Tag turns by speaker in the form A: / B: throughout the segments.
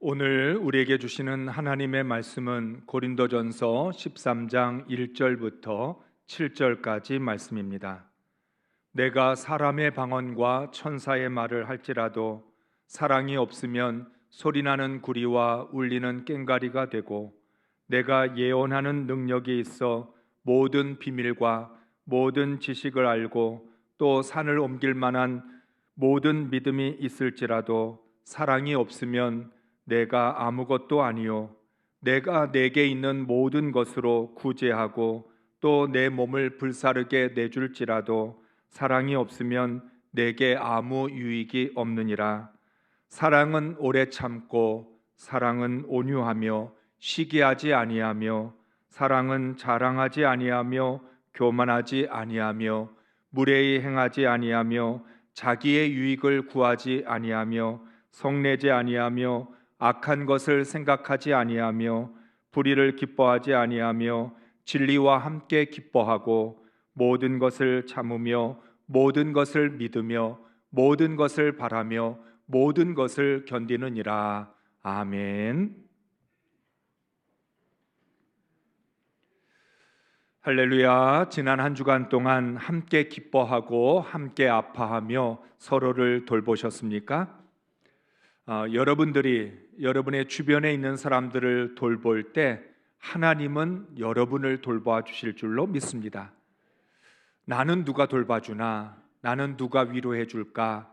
A: 오늘 우리에게 주시는 하나님의 말씀은 고린도전서 13장 1절부터 7절까지 말씀입니다. 내가 사람의 방언과 천사의 말을 할지라도 사랑이 없으면 소리나는 구리와 울리는 꽹과리가 되고, 내가 예언하는 능력이 있어 모든 비밀과 모든 지식을 알고 또 산을 옮길 만한 모든 믿음이 있을지라도 사랑이 없으면 내가 아무것도 아니요 내가 내게 있는 모든 것으로 구제하고 또 내 몸을 불사르게 내줄지라도 사랑이 없으면 내게 아무 유익이 없느니라. 사랑은 오래 참고 사랑은 온유하며 시기하지 아니하며 사랑은 자랑하지 아니하며 교만하지 아니하며 무례히 행하지 아니하며 자기의 유익을 구하지 아니하며 성내지 아니하며 악한 것을 생각하지 아니하며 불의를 기뻐하지 아니하며 진리와 함께 기뻐하고 모든 것을 참으며 모든 것을 믿으며 모든 것을 바라며 모든 것을 견디느니라. 아멘. 할렐루야. 지난 한 주간 동안 함께 기뻐하고 함께 아파하며 서로를 돌보셨습니까? 여러분들이 여러분의 주변에 있는 사람들을 돌볼 때 하나님은 여러분을 돌봐 주실 줄로 믿습니다. 나는 누가 돌봐주나, 나는 누가 위로해 줄까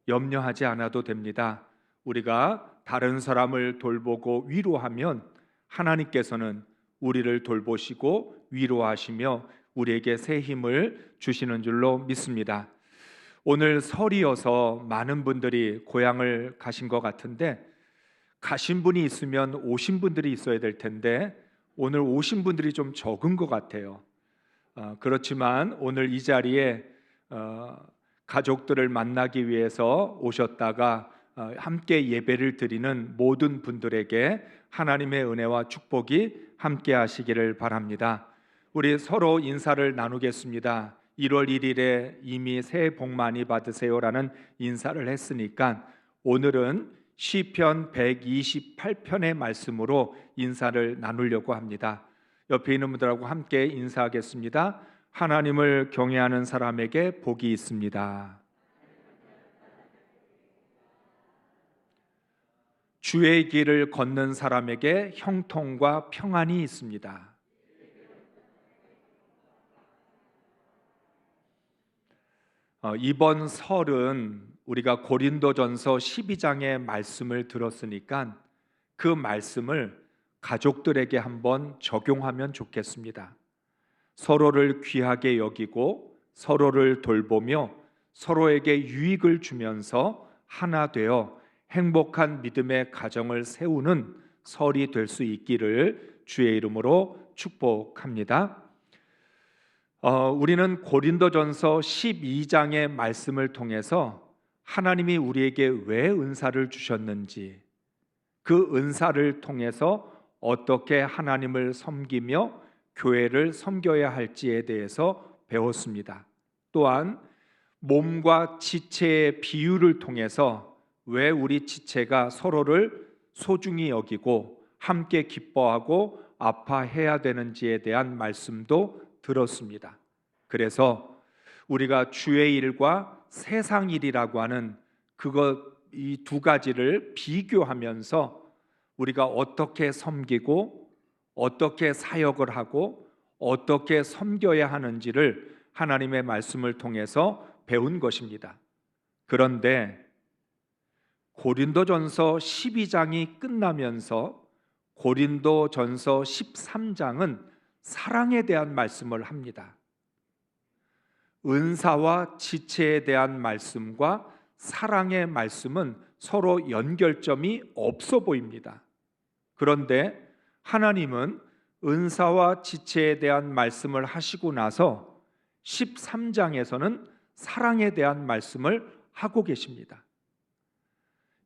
A: 염려하지 않아도 됩니다. 우리가 다른 사람을 돌보고 위로하면 하나님께서는 우리를 돌보시고 위로하시며 우리에게 새 힘을 주시는 줄로 믿습니다. 오늘 설이어서 많은 분들이 고향을 가신 것 같은데, 가신 분이 있으면 오신 분들이 있어야 될 텐데 오늘 오신 분들이 좀 적은 것 같아요. 그렇지만 오늘 이 자리에 가족들을 만나기 위해서 오셨다가 함께 예배를 드리는 모든 분들에게 하나님의 은혜와 축복이 함께 하시기를 바랍니다. 우리 서로 인사를 나누겠습니다. 1월 1일에 이미 새해 복 많이 받으세요라는 인사를 했으니까 오늘은 시편 128편의 말씀으로 인사를 나누려고 합니다. 옆에 있는 분들하고 함께 인사하겠습니다. 하나님을 경외하는 사람에게 복이 있습니다. 주의 길을 걷는 사람에게 형통과 평안이 있습니다. 이번 설은 우리가 고린도전서 12장의 말씀을 들었으니까 그 말씀을 가족들에게 한번 적용하면 좋겠습니다. 서로를 귀하게 여기고 서로를 돌보며 서로에게 유익을 주면서 하나 되어 행복한 믿음의 가정을 세우는 설이 될 수 있기를 주의 이름으로 축복합니다. 우리는 고린도전서 12장의 말씀을 통해서 하나님이 우리에게 왜 은사를 주셨는지, 그 은사를 통해서 어떻게 하나님을 섬기며 교회를 섬겨야 할지에 대해서 배웠습니다. 또한 몸과 지체의 비유를 통해서 왜 우리 지체가 서로를 소중히 여기고 함께 기뻐하고 아파해야 되는지에 대한 말씀도 들었습니다. 그래서 우리가 주의 일과 세상 일이라고 하는 이 두 가지를 비교하면서 우리가 어떻게 섬기고 어떻게 사역을 하고 어떻게 섬겨야 하는지를 하나님의 말씀을 통해서 배운 것입니다. 그런데 고린도전서 12장이 끝나면서 고린도전서 13장은 사랑에 대한 말씀을 합니다. 은사와 지체에 대한 말씀과 사랑의 말씀은 서로 연결점이 없어 보입니다. 그런데 하나님은 은사와 지체에 대한 말씀을 하시고 나서 13장에서는 사랑에 대한 말씀을 하고 계십니다.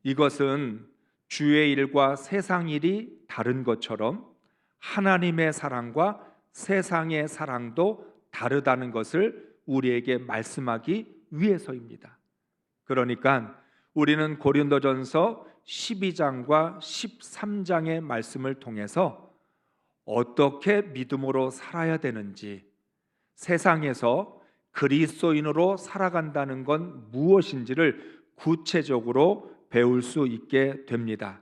A: 이것은 주의 일과 세상 일이 다른 것처럼 하나님의 사랑과 세상의 사랑도 다르다는 것을 우리에게 말씀하기 위해서입니다. 그러니까 우리는 고린도전서 12장과 13장의 말씀을 통해서 어떻게 믿음으로 살아야 되는지, 세상에서 그리스도인으로 살아간다는 건 무엇인지를 구체적으로 배울 수 있게 됩니다.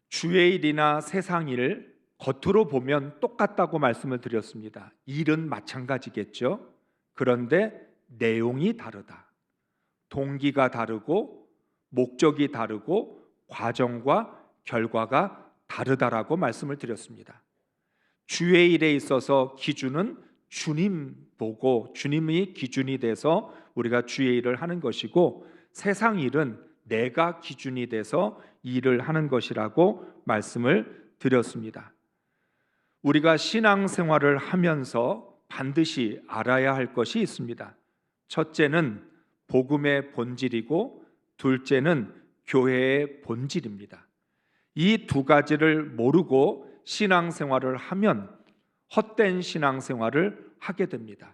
A: 주의 일이나 세상 일, 겉으로 보면 똑같다고 말씀을 드렸습니다. 일은 마찬가지겠죠. 그런데 내용이 다르다. 동기가 다르고 목적이 다르고 과정과 결과가 다르다라고 말씀을 드렸습니다. 주의 일에 있어서 기준은 주님 보고 주님이 기준이 돼서 우리가 주의 일을 하는 것이고, 세상 일은 내가 기준이 돼서 일을 하는 것이라고 말씀을 드렸습니다. 우리가 신앙생활을 하면서 반드시 알아야 할 것이 있습니다. 첫째는 복음의 본질이고, 둘째는 교회의 본질입니다. 이 두 가지를 모르고 신앙생활을 하면 헛된 신앙생활을 하게 됩니다.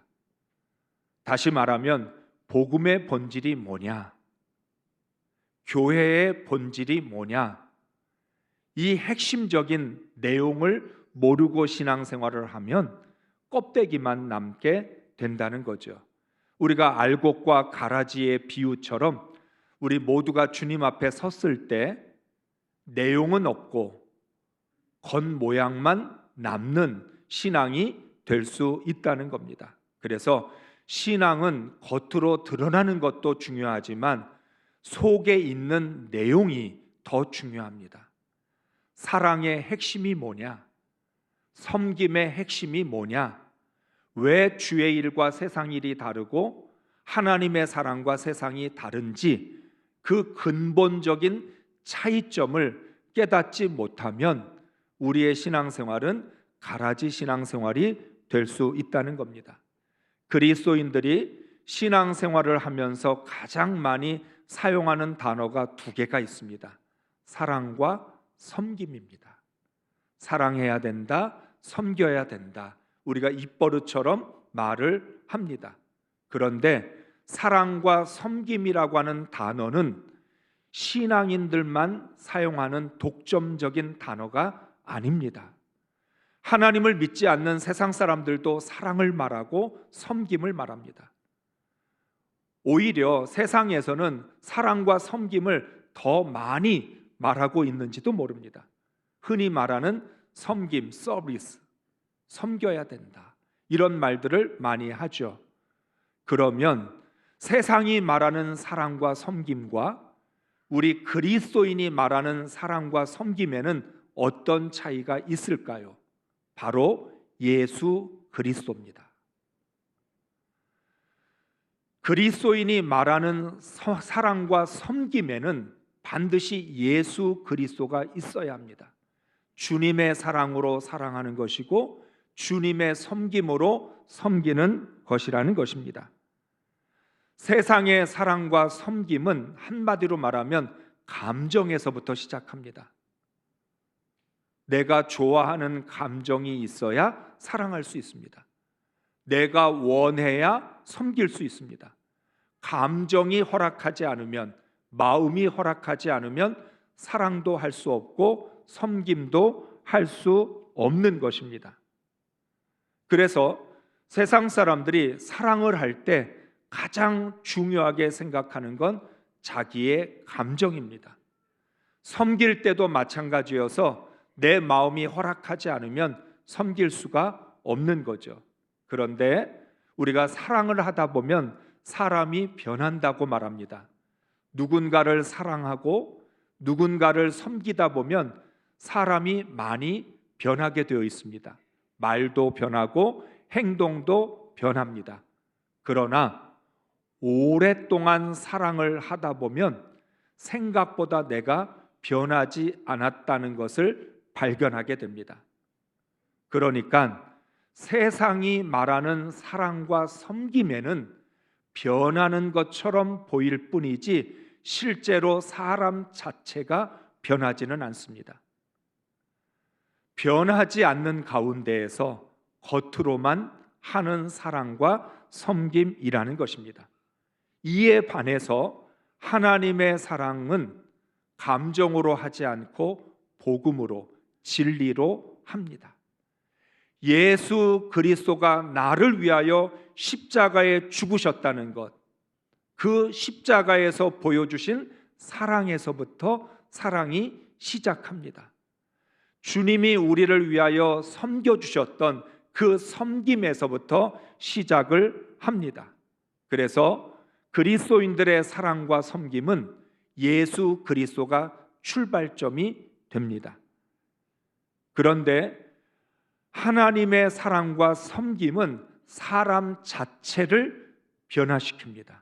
A: 다시 말하면 복음의 본질이 뭐냐? 교회의 본질이 뭐냐? 이 핵심적인 내용을 모르고 신앙생활을 하면 껍데기만 남게 된다는 거죠. 우리가 알곡과 가라지의 비유처럼 우리 모두가 주님 앞에 섰을 때 내용은 없고 겉모양만 남는 신앙이 될 수 있다는 겁니다. 그래서 신앙은 겉으로 드러나는 것도 중요하지만 속에 있는 내용이 더 중요합니다. 사랑의 핵심이 뭐냐? 섬김의 핵심이 뭐냐? 왜 주의 일과 세상 일이 다르고 하나님의 사랑과 세상이 다른지, 그 근본적인 차이점을 깨닫지 못하면 우리의 신앙생활은 가라지 신앙생활이 될 수 있다는 겁니다. 그리스도인들이 신앙생활을 하면서 가장 많이 사용하는 단어가 두 개가 있습니다. 사랑과 섬김입니다. 사랑해야 된다, 섬겨야 된다. 우리가 입버릇처럼 말을 합니다. 그런데 사랑과 섬김이라고 하는 단어는 신앙인들만 사용하는 독점적인 단어가 아닙니다. 하나님을 믿지 않는 세상 사람들도 사랑을 말하고 섬김을 말합니다. 오히려 세상에서는 사랑과 섬김을 더 많이 말하고 있는지도 모릅니다. 흔히 말하는 섬김, 서비스, 섬겨야 된다, 이런 말들을 많이 하죠. 그러면 세상이 말하는 사랑과 섬김과 우리 그리스도인이 말하는 사랑과 섬김에는 어떤 차이가 있을까요? 바로 예수 그리스도입니다. 그리스도인이 말하는 사랑과 섬김에는 반드시 예수 그리스도가 있어야 합니다. 주님의 사랑으로 사랑하는 것이고 주님의 섬김으로 섬기는 것이라는 것입니다. 세상의 사랑과 섬김은 한마디로 말하면 감정에서부터 시작합니다. 내가 좋아하는 감정이 있어야 사랑할 수 있습니다. 내가 원해야 섬길 수 있습니다. 감정이 허락하지 않으면, 마음이 허락하지 않으면 사랑도 할 수 없고 섬김도 할 수 없는 것입니다. 그래서 세상 사람들이 사랑을 할 때 가장 중요하게 생각하는 건 자기의 감정입니다. 섬길 때도 마찬가지여서 내 마음이 허락하지 않으면 섬길 수가 없는 거죠. 그런데 우리가 사랑을 하다 보면 사람이 변한다고 말합니다. 누군가를 사랑하고 누군가를 섬기다 보면 사람이 많이 변하게 되어 있습니다. 말도 변하고 행동도 변합니다. 그러나 오랫동안 사랑을 하다 보면 생각보다 내가 변하지 않았다는 것을 발견하게 됩니다. 그러니까 세상이 말하는 사랑과 섬김에는 변하는 것처럼 보일 뿐이지 실제로 사람 자체가 변하지는 않습니다. 변하지 않는 가운데에서 겉으로만 하는 사랑과 섬김이라는 것입니다. 이에 반해서 하나님의 사랑은 감정으로 하지 않고 복음으로, 진리로 합니다. 예수 그리스도가 나를 위하여 십자가에 죽으셨다는 것, 그 십자가에서 보여주신 사랑에서부터 사랑이 시작합니다. 주님이 우리를 위하여 섬겨주셨던 그 섬김에서부터 시작을 합니다. 그래서 그리스도인들의 사랑과 섬김은 예수 그리스도가 출발점이 됩니다. 그런데 하나님의 사랑과 섬김은 사람 자체를 변화시킵니다.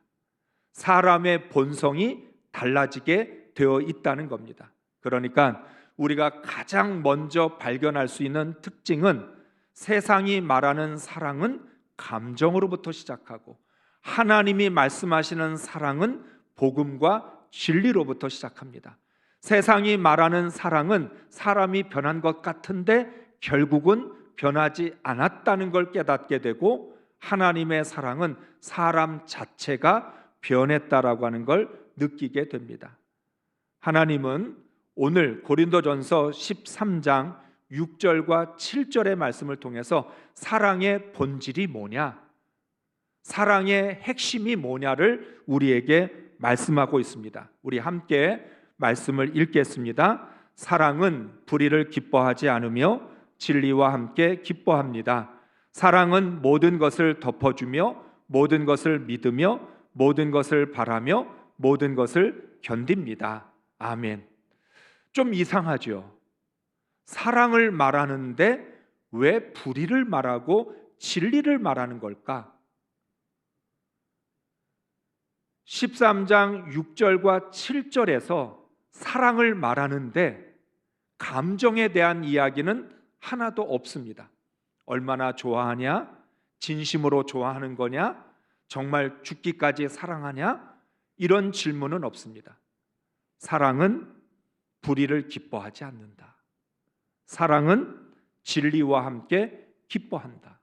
A: 사람의 본성이 달라지게 되어 있다는 겁니다. 그러니까 우리가 가장 먼저 발견할 수 있는 특징은 세상이 말하는 사랑은 감정으로부터 시작하고 하나님이 말씀하시는 사랑은 복음과 진리로부터 시작합니다. 세상이 말하는 사랑은 사람이 변한 것 같은데 결국은 변하지 않았다는 걸 깨닫게 되고, 하나님의 사랑은 사람 자체가 변했다라고 하는 걸 느끼게 됩니다. 하나님은 오늘 고린도전서 13장 6절과 7절의 말씀을 통해서 사랑의 본질이 뭐냐, 사랑의 핵심이 뭐냐를 우리에게 말씀하고 있습니다. 우리 함께 말씀을 읽겠습니다. 사랑은 불의를 기뻐하지 않으며 진리와 함께 기뻐합니다. 사랑은 모든 것을 덮어주며 모든 것을 믿으며 모든 것을 바라며 모든 것을 견딥니다. 아멘. 좀 이상하죠? 사랑을 말하는데 왜 불의를 말하고 진리를 말하는 걸까? 13장 6절과 7절에서 사랑을 말하는데 감정에 대한 이야기는 하나도 없습니다. 얼마나 좋아하냐? 진심으로 좋아하는 거냐? 정말 죽기까지 사랑하냐? 이런 질문은 없습니다. 사랑은 불의를 기뻐하지 않는다. 사랑은 진리와 함께 기뻐한다.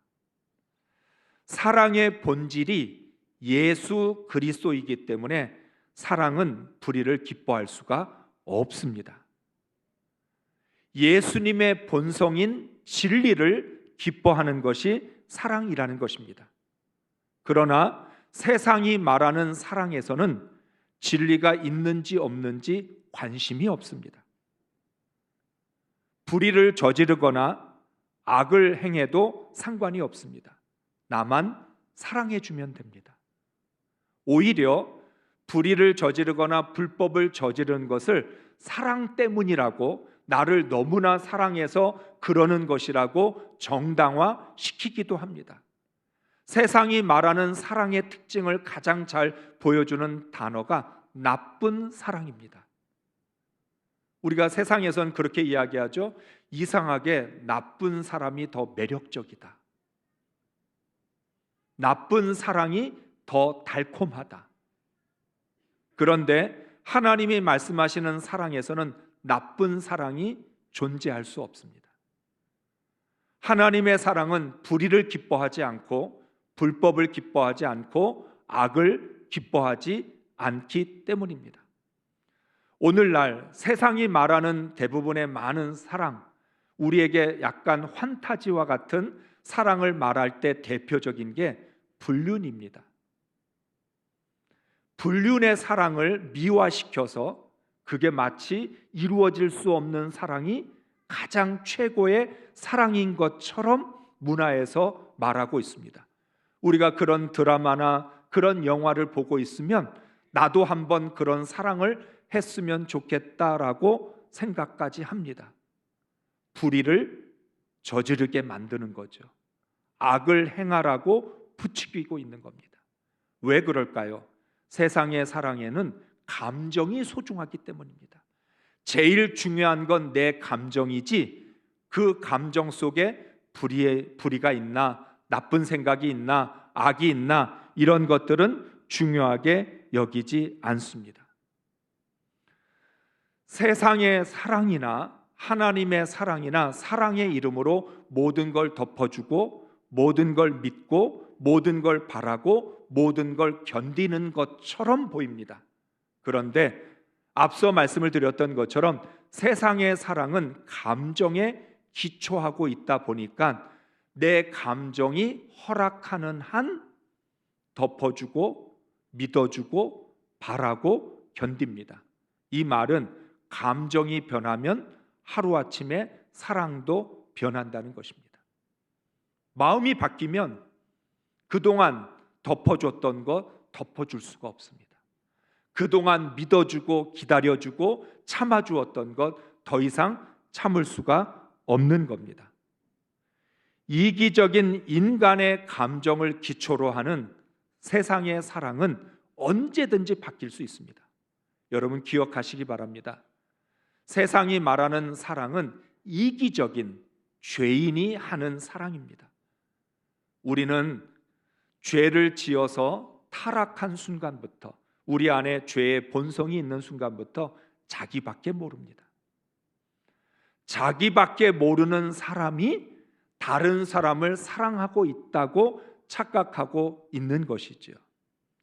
A: 사랑의 본질이 예수 그리스도이기 때문에 사랑은 불의를 기뻐할 수가 없습니다. 예수님의 본성인 진리를 기뻐하는 것이 사랑이라는 것입니다. 그러나 세상이 말하는 사랑에서는 진리가 있는지 없는지 관심이 없습니다. 불의를 저지르거나 악을 행해도 상관이 없습니다. 나만 사랑해 주면 됩니다. 오히려 불의를 저지르거나 불법을 저지르는 것을 사랑 때문이라고, 나를 너무나 사랑해서 그러는 것이라고 정당화시키기도 합니다. 세상이 말하는 사랑의 특징을 가장 잘 보여주는 단어가 나쁜 사랑입니다. 우리가 세상에선 그렇게 이야기하죠. 이상하게 나쁜 사람이 더 매력적이다. 나쁜 사랑이 더 달콤하다. 그런데 하나님이 말씀하시는 사랑에서는 나쁜 사랑이 존재할 수 없습니다. 하나님의 사랑은 불의를 기뻐하지 않고 불법을 기뻐하지 않고 악을 기뻐하지 않기 때문입니다. 오늘날 세상이 말하는 대부분의 많은 사랑, 우리에게 약간 환타지와 같은 사랑을 말할 때 대표적인 게 불륜입니다. 불륜의 사랑을 미화시켜서 그게 마치 이루어질 수 없는 사랑이 가장 최고의 사랑인 것처럼 문화에서 말하고 있습니다. 우리가 그런 드라마나 그런 영화를 보고 있으면 나도 한번 그런 사랑을 했으면 좋겠다라고 생각까지 합니다. 불의를 저지르게 만드는 거죠. 악을 행하라고 부추기고 있는 겁니다. 왜 그럴까요? 세상의 사랑에는 감정이 소중하기 때문입니다. 제일 중요한 건 내 감정이지, 그 감정 속에 불의가 있나, 나쁜 생각이 있나, 악이 있나, 이런 것들은 중요하게 여기지 않습니다. 세상의 사랑이나 하나님의 사랑이나 사랑의 이름으로 모든 걸 덮어주고 모든 걸 믿고 모든 걸 바라고 모든 걸 견디는 것처럼 보입니다. 그런데 앞서 말씀을 드렸던 것처럼 세상의 사랑은 감정에 기초하고 있다 보니까 내 감정이 허락하는 한 덮어주고 믿어주고 바라고 견딥니다. 이 말은 감정이 변하면 하루아침에 사랑도 변한다는 것입니다. 마음이 바뀌면 그동안 덮어줬던 것 덮어줄 수가 없습니다. 그동안 믿어주고 기다려주고 참아주었던 것 더 이상 참을 수가 없는 겁니다. 이기적인 인간의 감정을 기초로 하는 세상의 사랑은 언제든지 바뀔 수 있습니다. 여러분 기억하시기 바랍니다. 세상이 말하는 사랑은 이기적인 죄인이 하는 사랑입니다. 우리는 죄를 지어서 타락한 순간부터, 우리 안에 죄의 본성이 있는 순간부터 자기밖에 모릅니다. 자기밖에 모르는 사람이 다른 사람을 사랑하고 있다고 착각하고 있는 것이죠.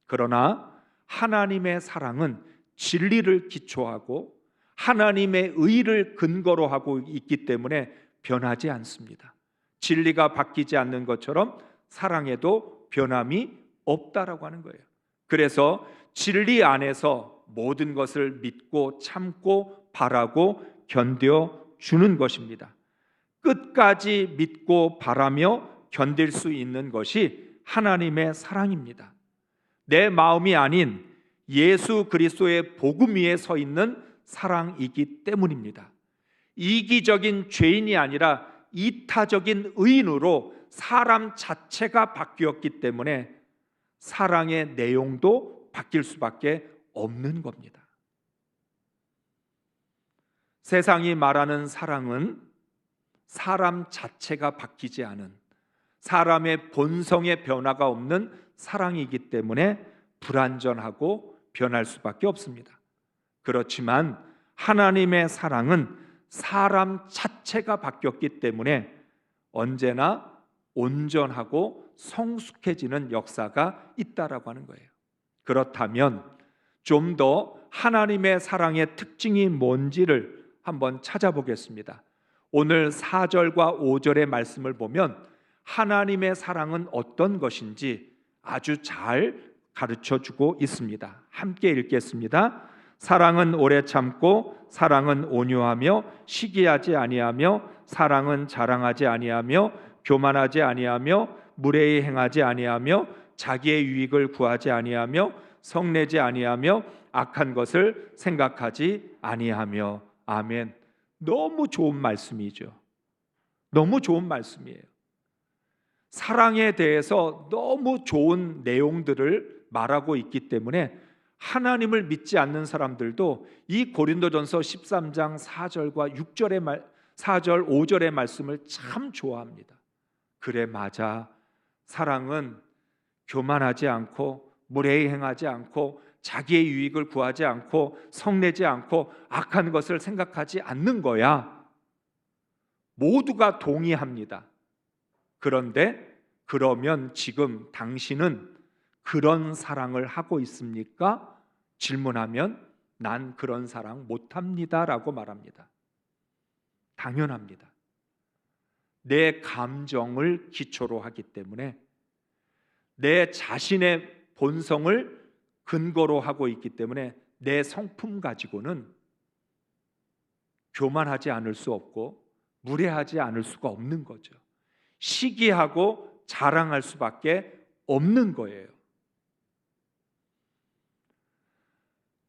A: 그러나 하나님의 사랑은 진리를 기초하고 하나님의 의를 근거로 하고 있기 때문에 변하지 않습니다. 진리가 바뀌지 않는 것처럼 사랑에도 변함이 없다라고 하는 거예요. 그래서 진리 안에서 모든 것을 믿고 참고 바라고 견뎌주는 것입니다. 끝까지 믿고 바라며 견딜 수 있는 것이 하나님의 사랑입니다. 내 마음이 아닌 예수 그리스도의 복음 위에 서 있는 사랑이기 때문입니다. 이기적인 죄인이 아니라 이타적인 의인으로 사람 자체가 바뀌었기 때문에 사랑의 내용도 바뀔 수밖에 없는 겁니다. 세상이 말하는 사랑은 사람 자체가 바뀌지 않은, 사람의 본성의 변화가 없는 사랑이기 때문에 불완전하고 변할 수밖에 없습니다. 그렇지만 하나님의 사랑은 사람 자체가 바뀌었기 때문에 언제나 온전하고 성숙해지는 역사가 있다라고 하는 거예요. 그렇다면 좀 더 하나님의 사랑의 특징이 뭔지를 한번 찾아보겠습니다. 오늘 4절과 5절의 말씀을 보면 하나님의 사랑은 어떤 것인지 아주 잘 가르쳐주고 있습니다. 함께 읽겠습니다. 사랑은 오래 참고 사랑은 온유하며 시기하지 아니하며 사랑은 자랑하지 아니하며 교만하지 아니하며 무례히 행하지 아니하며 자기의 유익을 구하지 아니하며 성내지 아니하며 악한 것을 생각하지 아니하며. 아멘. 너무 좋은 말씀이죠. 너무 좋은 말씀이에요. 사랑에 대해서 너무 좋은 내용들을 말하고 있기 때문에 하나님을 믿지 않는 사람들도 이 고린도전서 13장 4절과 6절의 4절 5절의 말씀을 참 좋아합니다. 그래, 맞아. 사랑은 교만하지 않고 무례히 행하지 않고 자기의 유익을 구하지 않고 성내지 않고 악한 것을 생각하지 않는 거야. 모두가 동의합니다. 그런데 그러면 지금 당신은 그런 사랑을 하고 있습니까? 질문하면 난 그런 사랑 못합니다 라고 말합니다. 당연합니다. 내 감정을 기초로 하기 때문에, 내 자신의 본성을 근거로 하고 있기 때문에 내 성품 가지고는 교만하지 않을 수 없고 무례하지 않을 수가 없는 거죠. 시기하고 자랑할 수밖에 없는 거예요.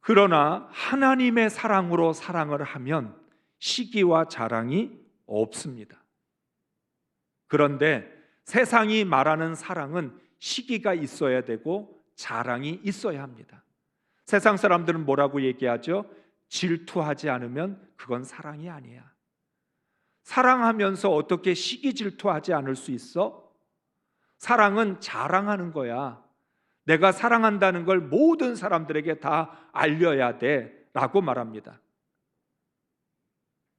A: 그러나 하나님의 사랑으로 사랑을 하면 시기와 자랑이 없습니다. 그런데 세상이 말하는 사랑은 시기가 있어야 되고 자랑이 있어야 합니다. 세상 사람들은 뭐라고 얘기하죠? 질투하지 않으면 그건 사랑이 아니야. 사랑하면서 어떻게 시기 질투하지 않을 수 있어? 사랑은 자랑하는 거야. 내가 사랑한다는 걸 모든 사람들에게 다 알려야 돼 라고 말합니다.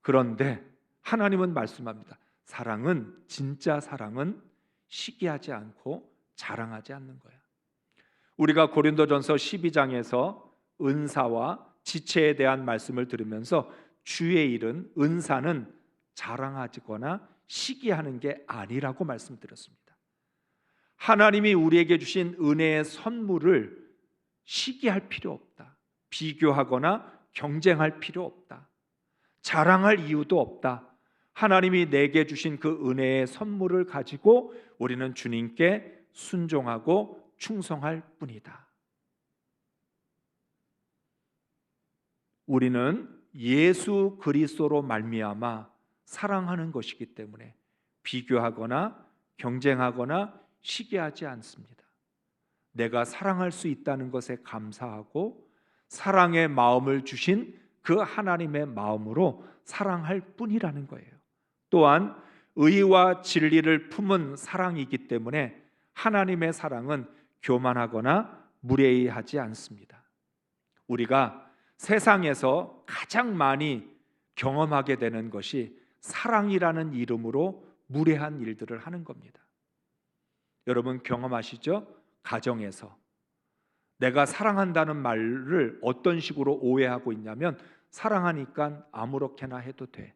A: 그런데 하나님은 말씀합니다. 사랑은, 진짜 사랑은 시기하지 않고 자랑하지 않는 거야. 우리가 고린도전서 12장에서 은사와 지체에 대한 말씀을 들으면서 주의 일은, 은사는 자랑하거나 시기하는 게 아니라고 말씀드렸습니다. 하나님이 우리에게 주신 은혜의 선물을 시기할 필요 없다. 비교하거나 경쟁할 필요 없다. 자랑할 이유도 없다. 하나님이 내게 주신 그 은혜의 선물을 가지고 우리는 주님께 순종하고 충성할 뿐이다. 우리는 예수 그리스도로 말미암아 사랑하는 것이기 때문에 비교하거나 경쟁하거나 시기하지 않습니다. 내가 사랑할 수 있다는 것에 감사하고 사랑의 마음을 주신 그 하나님의 마음으로 사랑할 뿐이라는 거예요. 또한 의와 진리를 품은 사랑이기 때문에 하나님의 사랑은 교만하거나 무례하지 않습니다. 우리가 세상에서 가장 많이 경험하게 되는 것이 사랑이라는 이름으로 무례한 일들을 하는 겁니다. 여러분 경험하시죠? 가정에서 내가 사랑한다는 말을 어떤 식으로 오해하고 있냐면, 사랑하니까 아무렇게나 해도 돼,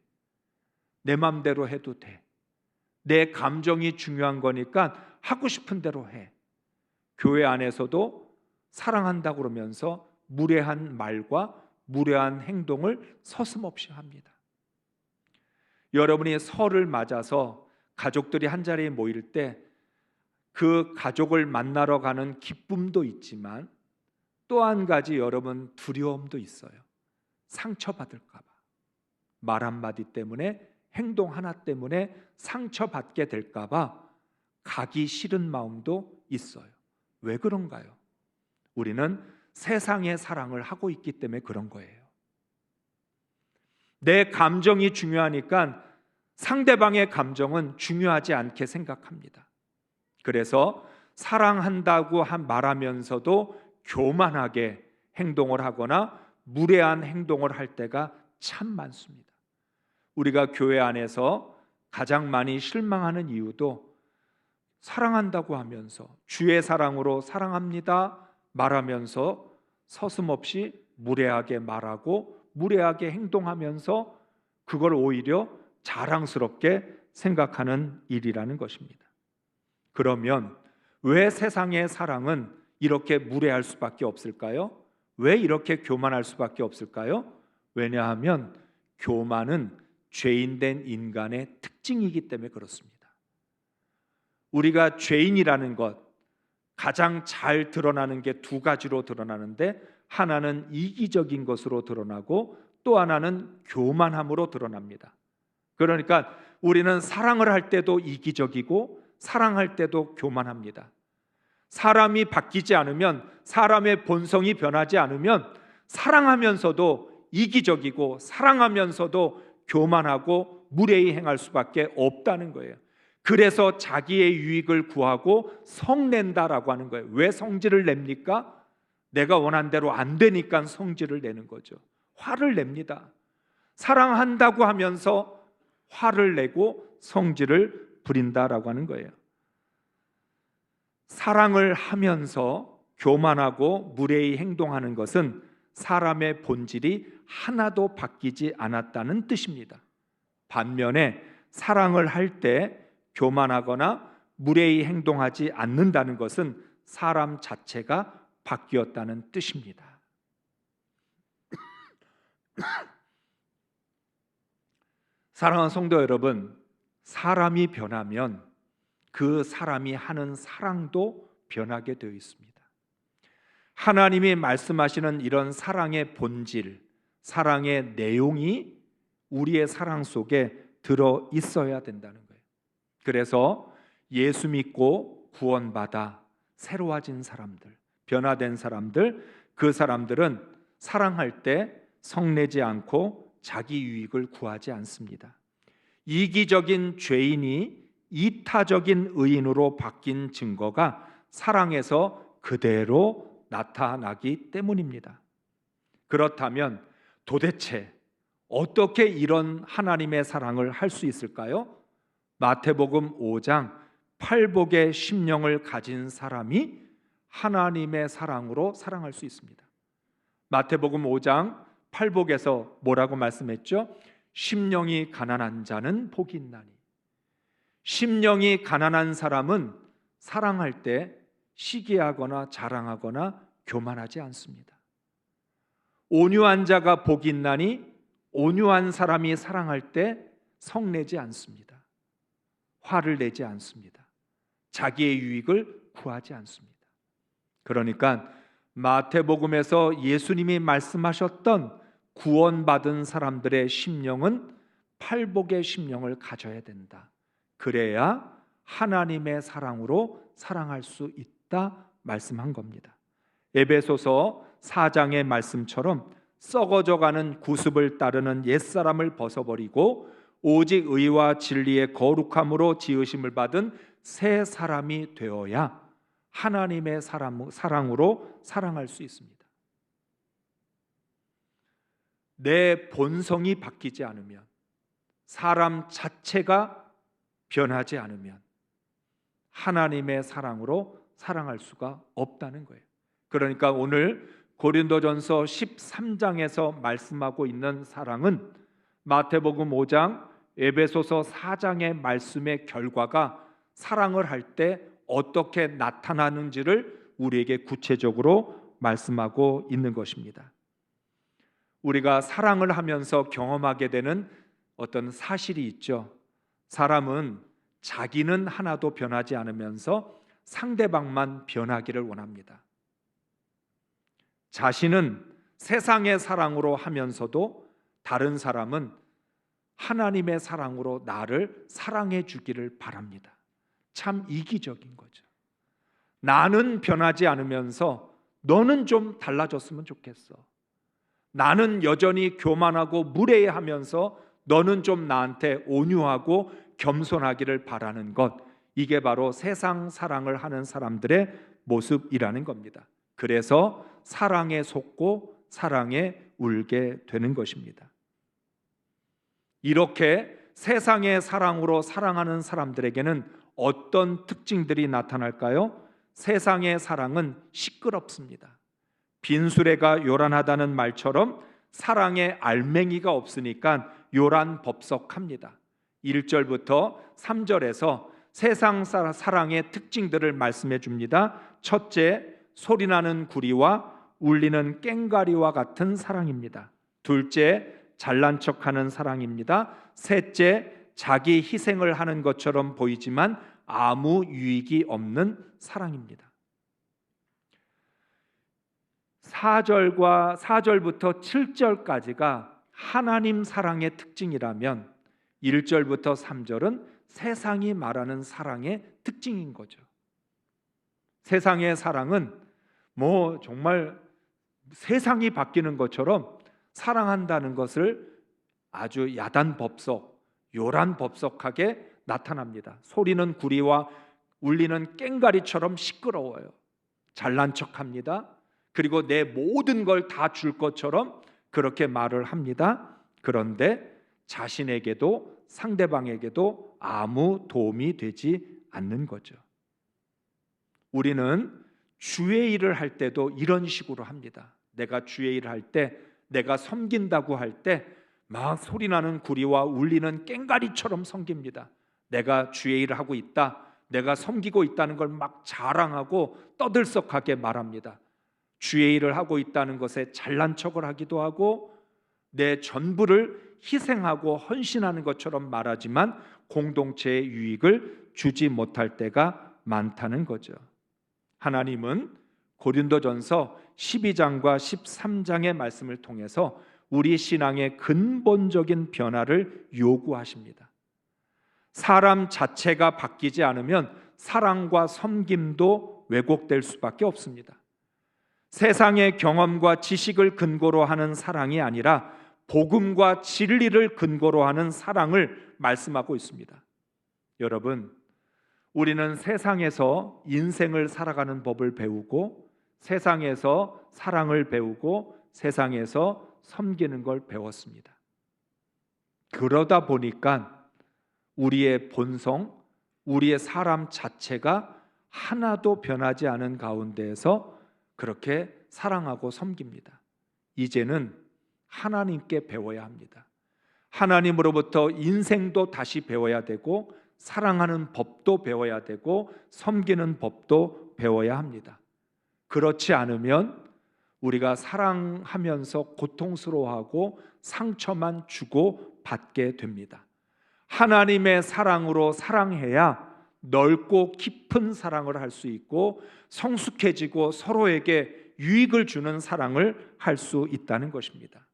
A: 내 맘대로 해도 돼, 내 감정이 중요한 거니까 하고 싶은 대로 해. 교회 안에서도 사랑한다고 그러면서 무례한 말과 무례한 행동을 서슴없이 합니다. 여러분이 설을 맞아서 가족들이 한자리에 모일 때 그 가족을 만나러 가는 기쁨도 있지만 또 한 가지 여러분 두려움도 있어요. 상처받을까 봐, 말 한마디 때문에, 행동 하나 때문에 상처받게 될까 봐 가기 싫은 마음도 있어요. 왜 그런가요? 우리는 세상의 사랑을 하고 있기 때문에 그런 거예요. 내 감정이 중요하니까 상대방의 감정은 중요하지 않게 생각합니다. 그래서 사랑한다고 말하면서도 교만하게 행동을 하거나 무례한 행동을 할 때가 참 많습니다. 우리가 교회 안에서 가장 많이 실망하는 이유도 사랑한다고 하면서 주의 사랑으로 사랑합니다 말하면서 서슴없이 무례하게 말하고 무례하게 행동하면서 그걸 오히려 자랑스럽게 생각하는 일이라는 것입니다. 그러면 왜 세상의 사랑은 이렇게 무례할 수밖에 없을까요? 왜 이렇게 교만할 수밖에 없을까요? 왜냐하면 교만은 죄인된 인간의 특징이기 때문에 그렇습니다. 우리가 죄인이라는 것, 가장 잘 드러나는 게 두 가지로 드러나는데, 하나는 이기적인 것으로 드러나고 또 하나는 교만함으로 드러납니다. 그러니까 우리는 사랑을 할 때도 이기적이고 사랑할 때도 교만합니다. 사람이 바뀌지 않으면, 사람의 본성이 변하지 않으면 사랑하면서도 이기적이고 사랑하면서도 교만하고 무례히 행할 수밖에 없다는 거예요. 그래서 자기의 유익을 구하고 성낸다라고 하는 거예요. 왜 성질을 냅니까? 내가 원한 대로 안 되니까 성질을 내는 거죠. 화를 냅니다. 사랑한다고 하면서 화를 내고 성질을 부린다라고 하는 거예요. 사랑을 하면서 교만하고 무례히 행동하는 것은 사람의 본질이 하나도 바뀌지 않았다는 뜻입니다. 반면에 사랑을 할 때 교만하거나 무례히 행동하지 않는다는 것은 사람 자체가 바뀌었다는 뜻입니다. 사랑하는 성도 여러분, 사람이 변하면 그 사람이 하는 사랑도 변하게 되어 있습니다. 하나님이 말씀하시는 이런 사랑의 본질, 사랑의 내용이 우리의 사랑 속에 들어 있어야 된다는 거예요. 그래서 예수 믿고 구원받아 새로워진 사람들, 변화된 사람들, 그 사람들은 사랑할 때 성내지 않고 자기 유익을 구하지 않습니다. 이기적인 죄인이 이타적인 의인으로 바뀐 증거가 사랑에서 그대로 나타나기 때문입니다. 그렇다면 도대체 어떻게 이런 하나님의 사랑을 할 수 있을까요? 마태복음 5장 팔복의 심령을 가진 사람이 하나님의 사랑으로 사랑할 수 있습니다. 마태복음 5장 8복에서 뭐라고 말씀했죠? 심령이 가난한 자는 복이 있나니. 심령이 가난한 사람은 사랑할 때 시기하거나 자랑하거나 교만하지 않습니다. 온유한 자가 복이 있나니, 온유한 사람이 사랑할 때 성내지 않습니다. 화를 내지 않습니다. 자기의 유익을 구하지 않습니다. 그러니까 마태복음에서 예수님이 말씀하셨던 구원받은 사람들의 심령은 팔복의 심령을 가져야 된다. 그래야 하나님의 사랑으로 사랑할 수 있다 말씀한 겁니다. 에베소서 4장의 말씀처럼 썩어져가는 구습을 따르는 옛사람을 벗어버리고 오직 의와 진리의 거룩함으로 지으심을 받은 새 사람이 되어야 하나님의 사랑으로 사랑할 수 있습니다. 내 본성이 바뀌지 않으면, 사람 자체가 변하지 않으면 하나님의 사랑으로 사랑할 수가 없다는 거예요. 그러니까 오늘 고린도전서 13장에서 말씀하고 있는 사랑은 마태복음 5장, 에베소서 4장의 말씀의 결과가 사랑을 할 때 어떻게 나타나는지를 우리에게 구체적으로 말씀하고 있는 것입니다. 우리가 사랑을 하면서 경험하게 되는 어떤 사실이 있죠. 사람은 자기는 하나도 변하지 않으면서 상대방만 변하기를 원합니다. 자신은 세상의 사랑으로 하면서도 다른 사람은 하나님의 사랑으로 나를 사랑해 주기를 바랍니다. 참 이기적인 거죠. 나는 변하지 않으면서 너는 좀 달라졌으면 좋겠어. 나는 여전히 교만하고 무례해하면서 너는 좀 나한테 온유하고 겸손하기를 바라는 것, 이게 바로 세상 사랑을 하는 사람들의 모습이라는 겁니다. 그래서 사랑에 속고 사랑에 울게 되는 것입니다. 이렇게 세상의 사랑으로 사랑하는 사람들에게는 어떤 특징들이 나타날까요? 세상의 사랑은 시끄럽습니다. 빈수레가 요란하다는 말처럼 사랑에 알맹이가 없으니까 요란법석합니다. 1절부터 3절에서 세상 사랑의 특징들을 말씀해 줍니다. 첫째, 소리나는 구리와 울리는 꽹과리와 같은 사랑입니다. 둘째, 잘난 척하는 사랑입니다. 셋째, 자기 희생을 하는 것처럼 보이지만 아무 유익이 없는 사랑입니다. 4절부터 7절까지가 하나님 사랑의 특징이라면 1절부터 3절은 세상이 말하는 사랑의 특징인 거죠. 세상의 사랑은 정말 세상이 바뀌는 것처럼 사랑한다는 것을 아주 야단법석, 요란법석하게 나타납니다. 소리는 구리와 울리는 꽹과리처럼 시끄러워요. 잘난 척합니다. 그리고 내 모든 걸 다 줄 것처럼 그렇게 말을 합니다. 그런데 자신에게도 상대방에게도 아무 도움이 되지 않는 거죠. 우리는 주의 일을 할 때도 이런 식으로 합니다. 내가 주의 일을 할 때, 내가 섬긴다고 할 때 막 소리나는 구리와 울리는 꽹과리처럼 섬깁니다. 내가 주의 일을 하고 있다, 내가 섬기고 있다는 걸 막 자랑하고 떠들썩하게 말합니다. 주의 일을 하고 있다는 것에 잘난 척을 하기도 하고 내 전부를 희생하고 헌신하는 것처럼 말하지만 공동체의 유익을 주지 못할 때가 많다는 거죠. 하나님은 고린도전서 12장과 13장의 말씀을 통해서 우리 신앙의 근본적인 변화를 요구하십니다. 사람 자체가 바뀌지 않으면 사랑과 섬김도 왜곡될 수밖에 없습니다. 세상의 경험과 지식을 근거로 하는 사랑이 아니라 복음과 진리를 근거로 하는 사랑을 말씀하고 있습니다. 여러분, 우리는 세상에서 인생을 살아가는 법을 배우고 세상에서 사랑을 배우고 세상에서 섬기는 걸 배웠습니다. 그러다 보니까 우리의 본성, 우리의 사람 자체가 하나도 변하지 않은 가운데에서 그렇게 사랑하고 섬깁니다. 이제는 하나님께 배워야 합니다. 하나님으로부터 인생도 다시 배워야 되고, 사랑하는 법도 배워야 되고, 섬기는 법도 배워야 합니다. 그렇지 않으면 우리가 사랑하면서 고통스러워하고 상처만 주고 받게 됩니다. 하나님의 사랑으로 사랑해야 넓고 깊은 사랑을 할 수 있고, 성숙해지고 서로에게 유익을 주는 사랑을 할 수 있다는 것입니다.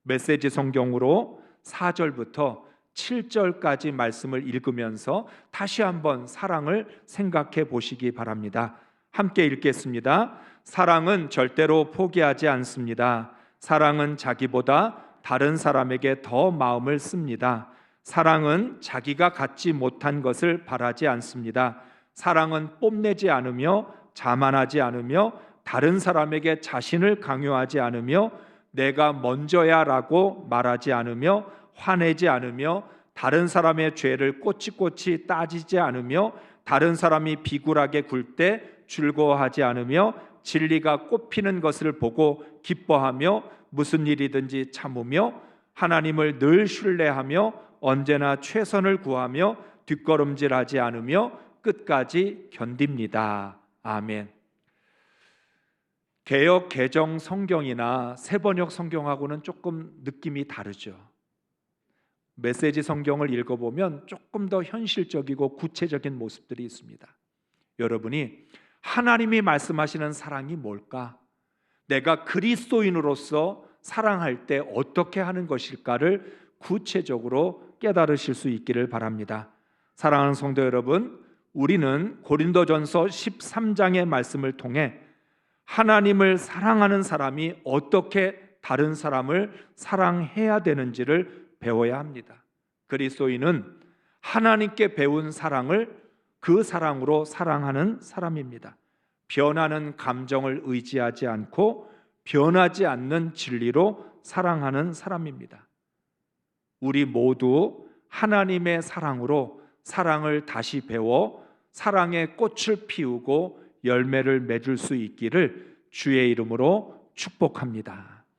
A: 메시지 성경으로 4절부터 7절까지 말씀을 읽으면서 다시 한번 사랑을 생각해 보시기 바랍니다. 함께 읽겠습니다. 사랑은 절대로 포기하지 않습니다. 사랑은 자기보다 다른 사람에게 더 마음을 씁니다. 사랑은 자기가 갖지 못한 것을 바라지 않습니다. 사랑은 뽐내지 않으며 자만하지 않으며 다른 사람에게 자신을 강요하지 않으며 내가 먼저야 라고 말하지 않으며 화내지 않으며 다른 사람의 죄를 꼬치꼬치 따지지 않으며 다른 사람이 비굴하게 굴 때 즐거워하지 않으며 진리가 꽃피는 것을 보고 기뻐하며 무슨 일이든지 참으며 하나님을 늘 신뢰하며 언제나 최선을 구하며 뒷걸음질하지 않으며 끝까지 견딥니다. 아멘. 개역 개정 성경이나 새번역 성경하고는 조금 느낌이 다르죠. 메시지 성경을 읽어보면 조금 더 현실적이고 구체적인 모습들이 있습니다. 여러분이 하나님이 말씀하시는 사랑이 뭘까? 내가 그리스도인으로서 사랑할 때 어떻게 하는 것일까를 구체적으로 깨달으실 수 있기를 바랍니다. 사랑하는 성도 여러분, 우리는 고린도전서 13장의 말씀을 통해 하나님을 사랑하는 사람이 어떻게 다른 사람을 사랑해야 되는지를 배워야 합니다. 그리스도인은 하나님께 배운 사랑을 그 사랑으로 사랑하는 사람입니다. 변하는 감정을 의지하지 않고 변하지 않는 진리로 사랑하는 사람입니다. 우리 모두 하나님의 사랑으로 사랑을 다시 배워 사랑의 꽃을 피우고 열매를 맺을 수 있기를 주의 이름으로 축복합니다.